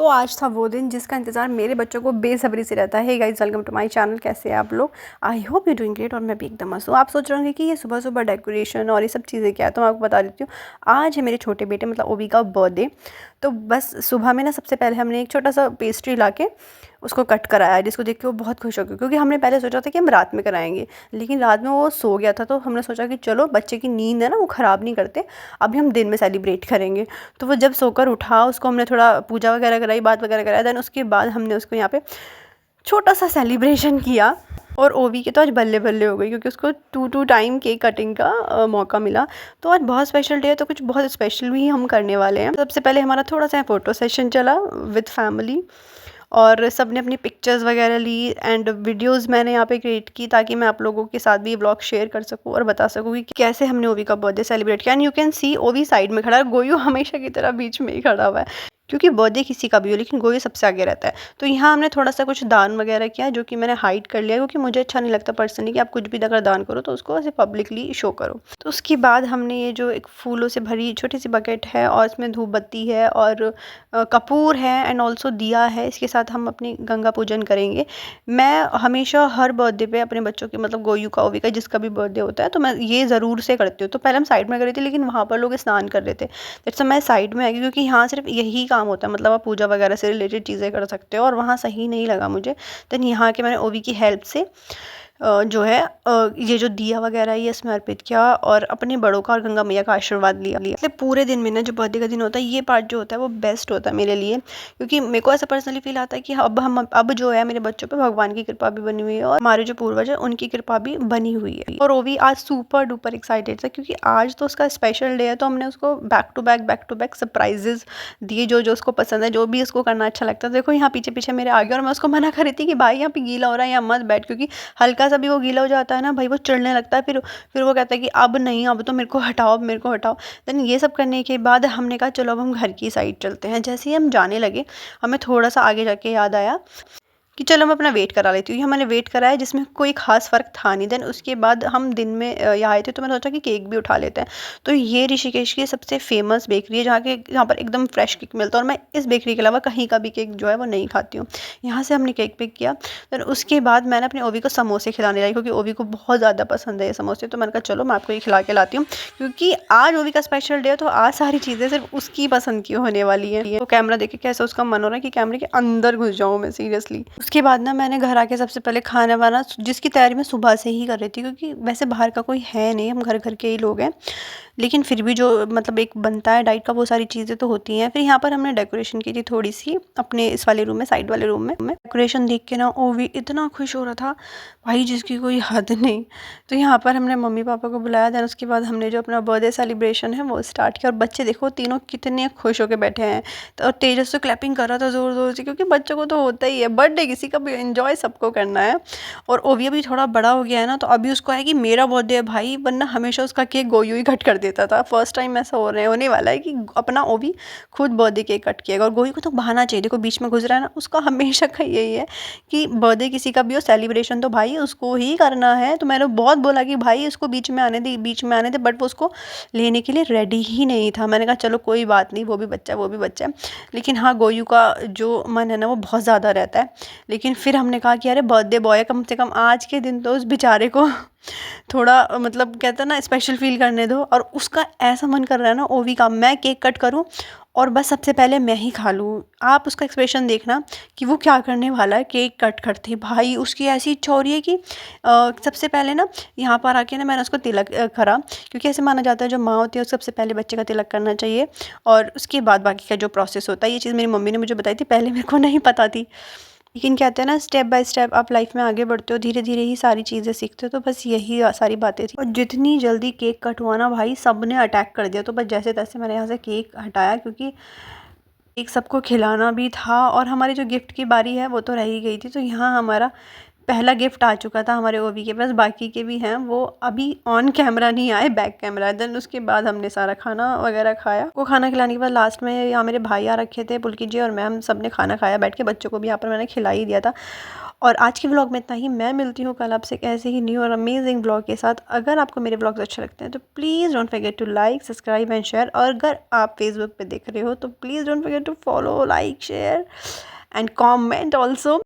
आज था वो दिन जिसका इंतज़ार मेरे बच्चों को बेसब्री से रहता है। Hey guys, welcome to my channel. कैसे हैं आप लोग? I hope you doing great. और मैं भी एकदम मस्त हूँ। आप सोच रहे होंगे कि ये सुबह सुबह डेकोरेशन और ये सब चीज़ें क्या है, तो मैं आपको बता देती हूँ। आज है मेरे छोटे बेटे मतलब ओवी का बर्थडे। तो बस सुबह में ना सबसे पहले हमने एक छोटा सा पेस्ट्री ला के उसको कट कराया, जिसको देख के वो बहुत खुश हो गई, क्योंकि हमने पहले सोचा था कि हम रात में कराएंगे, लेकिन रात में वो सो गया था। तो हमने सोचा कि चलो बच्चे की नींद है ना, वो ख़राब नहीं करते, अभी हम दिन में सेलिब्रेट करेंगे। तो वो जब सोकर उठा, उसको हमने थोड़ा पूजा वगैरह कराई, बात वगैरह कराया। देन उसके बाद हमने उसको यहाँ पे छोटा सा सेलिब्रेशन किया। और ओवी के तो आज बल्ले बल्ले हो गई, क्योंकि उसको टू टाइम केक कटिंग का मौका मिला। तो आज बहुत स्पेशल डे है, तो कुछ बहुत स्पेशल भी हम करने वाले हैं। सबसे पहले हमारा थोड़ा सा फ़ोटो सेशन चला विद फैमिली, और सब ने अपनी पिक्चर्स वगैरह ली एंड वीडियोस मैंने यहाँ पे क्रिएट की, ताकि मैं आप लोगों के साथ भी ये ब्लॉग शेयर कर सकूँ और बता सकूँ कि कैसे हमने ओवी का बर्थडे सेलिब्रेट किया। एंड यू कैन सी ओवी साइड में खड़ा है, गोयू हमेशा की तरह बीच में ही खड़ा हुआ है, क्योंकि बर्थडे किसी का भी हो लेकिन गोयू सबसे आगे रहता है। तो यहाँ हमने थोड़ा सा कुछ दान वगैरह किया, जो कि मैंने हाइड कर लिया, क्योंकि मुझे अच्छा नहीं लगता पर्सनली कि आप कुछ भी अगर दान करो तो उसको ऐसे पब्लिकली शो करो। तो उसके बाद हमने ये जो एक फूलों से भरी छोटी सी बकेट है, और इसमें धूप बत्ती है और कपूर है एंड ऑल्सो दिया है, इसके साथ हम अपनी गंगा पूजन करेंगे। मैं हमेशा हर बर्थडे पे अपने बच्चों के मतलब गोयू का, ओवी का, जिसका भी बर्थडे होता है, तो मैं ये ज़रूर से करती हूँ। तो पहले हम साइड में कर रही थी, लेकिन वहाँ पर लोग स्नान कर रहे थे, दैट्स मैं साइड में आ गई, क्योंकि यहाँ सिर्फ यही काम होता है, मतलब आप पूजा वगैरह से रिलेटेड चीज़ें कर सकते हो, और वहाँ सही नहीं लगा मुझे। देन यहाँ के मैंने ओवी की हेल्प से जो है ये जो दिया वगैरह ये इसमें अर्पित किया, और अपने बड़ों का और गंगा मैया का आशीर्वाद लिया। मतलब पूरे दिन में ना जो बर्थडे का दिन होता है, ये पार्ट जो होता है वो बेस्ट होता है मेरे लिए, क्योंकि मेरे को ऐसा पर्सनली फील आता है कि अब जो है मेरे बच्चों पे भगवान की कृपा भी बनी हुई है, और हमारे जो पूर्वज है उनकी कृपा भी बनी हुई है। और ओवी आज सुपर डुपर एक्साइटेड था, क्योंकि आज तो उसका स्पेशल डे है। तो हमने उसको बैक टू बैक सरप्राइजेस दिए, जो जो उसको पसंद है, जो भी उसको करना अच्छा लगता है। देखो यहाँ पीछे पीछे मेरे आगे, और मैं उसको मना कर रही थी कि भाई यहाँ पे गीला हो रहा है, यहाँ मत बैठ, क्योंकि हल्का सा भी वो गीला हो जाता है ना भाई, वो चिढ़ने लगता है। फिर वो कहता है कि अब नहीं, अब तो मेरे को हटाओ, अब मेरे को हटाओ। देन ये सब करने के बाद हमने कहा चलो अब हम घर की साइड चलते हैं। जैसे ही हम जाने लगे, हमें थोड़ा सा आगे जाके याद आया कि चलो मैं अपना वेट करा लेती हूँ। हमने वेट कराया, जिसमें कोई खास फ़र्क था नहीं। देन उसके बाद हम दिन में यहाँ आए थे, तो मैंने सोचा कि केक भी उठा लेते हैं। तो ये ऋषिकेश की सबसे फेमस बेकरी है, जहाँ पर एकदम फ्रेश केक मिलता है, और मैं इस बेकरी के अलावा कहीं का भी केक जो है वो नहीं खाती हूँ। यहाँ से हमने केक पिक किया। देन उसके बाद मैंने अपने ओवी को समोसे खिलाने लगी, क्योंकि ओवी को बहुत ज़्यादा पसंद है ये समोसे। तो मैंने कहा चलो मैं आपको ये खिला के लाती हूँ, क्योंकि आज ओवी का स्पेशल डे है, तो आज सारी चीज़ें सिर्फ उसकी पसंद की होने वाली है। तो कैमरा देख के कैसे उसका मन हो रहा है कि कैमरे के अंदर घुस जाऊँ मैं, सीरियसली। उसके बाद ना मैंने घर आके सबसे पहले खाना वाना, जिसकी तैयारी मैं सुबह से ही कर रही थी, क्योंकि वैसे बाहर का कोई है नहीं, हम घर घर के ही लोग हैं, लेकिन फिर भी जो मतलब एक बनता है डाइट का, वो सारी चीज़ें तो होती हैं। फिर यहाँ पर हमने डेकोरेशन की थी थोड़ी सी अपने इस वाले रूम में, साइड वाले रूम में। डेकोरेशन देख के ना ओवी इतना खुश हो रहा था भाई, जिसकी कोई हद नहीं। तो यहाँ पर हमने मम्मी पापा को बुलाया। देन उसके बाद हमने जो अपना बर्थडे सेलिब्रेशन है वो स्टार्ट किया, और बच्चे देखो तीनों कितने खुश होकर बैठे हैं। तो तेजस तो क्लैपिंग कर रहा था ज़ोर ज़ोर से, क्योंकि बच्चों को तो होता ही है, बर्थडे किसी का भी एंजॉय सबको करना है। और ओवी अभी थोड़ा बड़ा हो गया है ना, तो अभी उसको है कि मेरा बर्थडे है भाई, वरना हमेशा उसका केक गोयू ही कट कर देता था। फर्स्ट टाइम ऐसा होने वाला है कि अपना ओवी खुद बर्थडे केक कट किएगा। और गोयू को तो बहाना चाहिए, देखो बीच में गुजरा है ना, उसका हमेशा का यही है कि बर्थडे किसी का भी हो, सेलिब्रेशन तो भाई उसको ही करना है। तो मैंने बहुत बोला कि भाई उसको बीच में आने दे, बीच में आने दे, बट वो उसको लेने के लिए रेडी ही नहीं था। मैंने कहा चलो कोई बात नहीं, वो भी बच्चा है, वो भी बच्चा है। लेकिन हाँ, गोयू का जो मन है ना वो बहुत ज़्यादा रहता है। लेकिन फिर हमने कहा कि अरे बर्थडे बॉय है, कम से कम आज के दिन तो उस बेचारे को थोड़ा मतलब कहते हैं ना स्पेशल फील करने दो। और उसका ऐसा मन कर रहा है ना ओवी का, मैं केक कट करूं और बस सबसे पहले मैं ही खा लूँ। आप उसका एक्सप्रेशन देखना कि वो क्या करने वाला है। केक कट करते भाई उसकी ऐसी इच्छा हो रही है कि सबसे पहले ना यहाँ पर आके ना मैंने उसको तिलक करा, क्योंकि ऐसे माना जाता है जो माँ होती है उसको सबसे पहले बच्चे का तिलक करना चाहिए, और उसके बाद बाकी का जो प्रोसेस होता है। ये चीज़ मेरी मम्मी ने मुझे बताई थी, पहले मेरे को नहीं पता थी। लेकिन कहते हैं ना स्टेप बाय स्टेप आप लाइफ में आगे बढ़ते हो, धीरे धीरे ही सारी चीज़ें सीखते हो। तो बस यही सारी बातें थी। और जितनी जल्दी केक कट हुआ ना भाई, सब ने अटैक कर दिया। तो बस जैसे तैसे मैंने यहाँ से केक हटाया, क्योंकि एक सबको खिलाना भी था, और हमारी जो गिफ्ट की बारी है वो तो रह ही गई थी। तो यहाँ हमारा पहला गिफ्ट आ चुका था हमारे ओवी के पास, बाकी के भी हैं, वो अभी ऑन कैमरा नहीं आए, बैक कैमरा। देन उसके बाद हमने सारा खाना वगैरह खाया। वो खाना खिलाने के बाद लास्ट में यहाँ मेरे भाई आ रखे थे, पुलकी जी और मैं, हम सब ने खाना खाया बैठ के। बच्चों को भी यहाँ पर मैंने खिला ही दिया था। और आज के व्लॉग में इतना ही। मैं मिलती हूँ कल आपसे एक ऐसे ही न्यू और अमेजिंग व्लॉग के साथ। अगर आपको मेरे व्लॉग्स अच्छे लगते हैं तो please don't forget to like, subscribe and share. और अगर आप फेसबुक पे देख रहे हो तो please don't forget to follow, like, share and comment also.